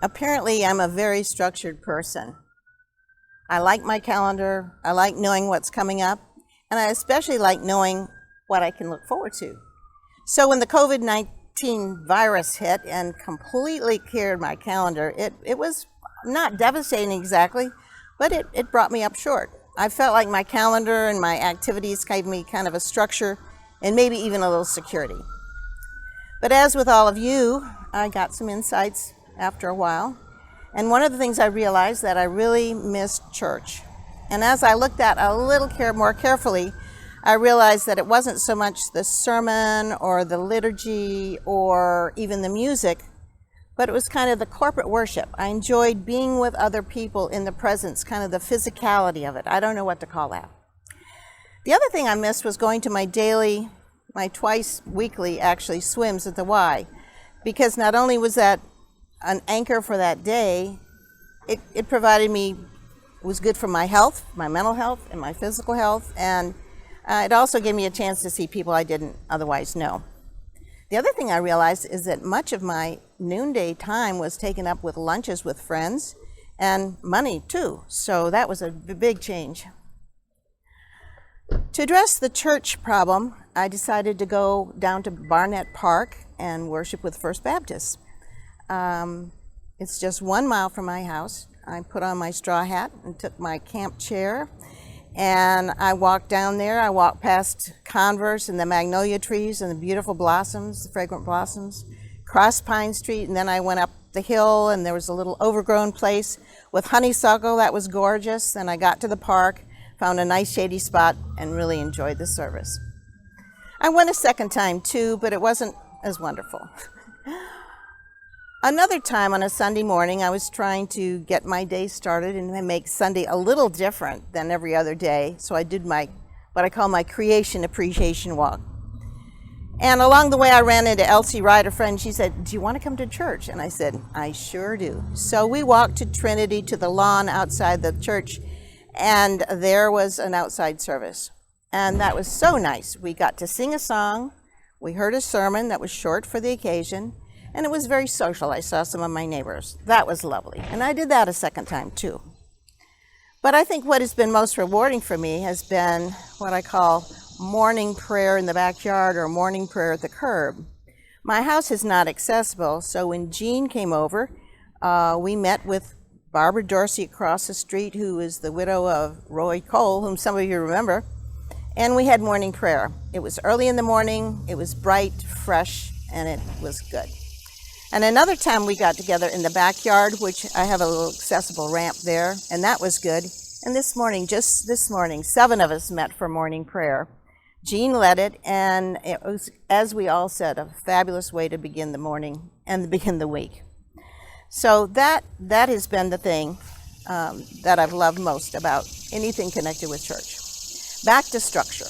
Apparently, I'm a very structured person. I like my calendar, I like knowing what's coming up, and I especially like knowing what I can look forward to. So when the COVID-19 virus hit and completely cleared my calendar, it was not devastating exactly, but it brought me up short. I felt like my calendar and my activities gave me kind of a structure and maybe even a little security. But as with all of you, I got some insights after a while. And one of the things I realized that I really missed church. And as I looked at a little more carefully, I realized that it wasn't so much the sermon or the liturgy or even the music, but it was kind of the corporate worship. I enjoyed being with other people in the presence, kind of the physicality of it. I don't know what to call that. The other thing I missed was going to my twice weekly actually swims at the Y, because not only was that an anchor for that day, it provided me, was good for my health, my mental health, and my physical health, and it also gave me a chance to see people I didn't otherwise know. The other thing I realized is that much of my noonday time was taken up with lunches with friends and money too, so that was a big change. To address the church problem, I decided to go down to Barnett Park and worship with First Baptist. It's just 1 mile from my house. I put on my straw hat and took my camp chair, and I walked down there. I walked past Converse and the magnolia trees and the beautiful blossoms, the fragrant blossoms, crossed Pine Street, and then I went up the hill, and there was a little overgrown place with honeysuckle that was gorgeous. Then I got to the park, found a nice shady spot, and really enjoyed the service. I went a second time too, but it wasn't as wonderful. Another time on a Sunday morning, I was trying to get my day started and make Sunday a little different than every other day. So I did what I call my creation appreciation walk. And along the way, I ran into Elsie Wright, a friend. She said, "Do you want to come to church?" And I said, "I sure do." So we walked to Trinity, to the lawn outside the church, and there was an outside service. And that was so nice. We got to sing a song. We heard a sermon that was short for the occasion. And it was very social. I saw some of my neighbors. That was lovely. And I did that a second time too. But I think what has been most rewarding for me has been what I call morning prayer in the backyard or morning prayer at the curb. My house is not accessible, so when Jean came over, we met with Barbara Dorsey across the street, who is the widow of Roy Cole, whom some of you remember, and we had morning prayer. It was early in the morning, it was bright, fresh, and it was good. And another time we got together in the backyard, which I have a little accessible ramp there, and that was good. And just this morning, 7 of us met for morning prayer. Jean led it, and it was, as we all said, a fabulous way to begin the morning and begin the week. So that has been the thing that I've loved most about anything connected with church. Back to structure.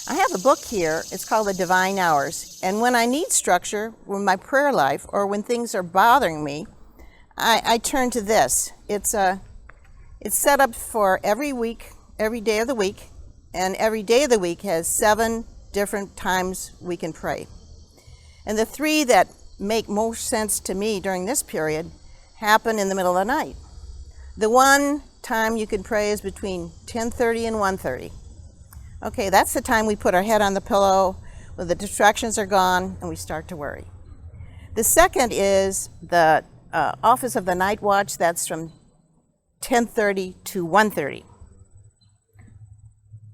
I have a book here. It's called The Divine Hours. And when I need structure with my prayer life or when things are bothering me, I turn to this. It's set up for every week, every day of the week, and every day of the week has 7 different times we can pray. And the 3 that make most sense to me during this period happen in the middle of the night. The one time you can pray is between 10:30 and 1:30. Okay, that's the time we put our head on the pillow, when the distractions are gone, and we start to worry. The second is the office of the night watch. That's from 10:30 to 1:30.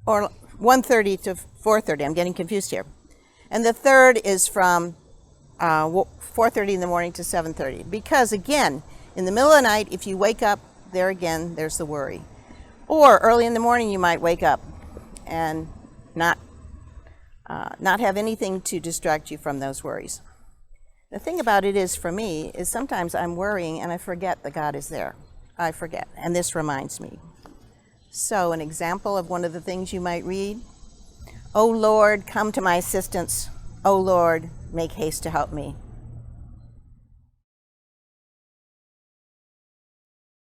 Or 1:30 to 4:30. I'm getting confused here. And the third is from 4:30 in the morning to 7:30. Because again, in the middle of the night, if you wake up, there again, there's the worry. Or early in the morning, you might wake up and not have anything to distract you from those worries. The thing about it is, for me, is sometimes I'm worrying and I forget that God is there. I forget, and this reminds me. So an example of one of the things you might read: "O Lord, come to my assistance. O Lord, make haste to help me."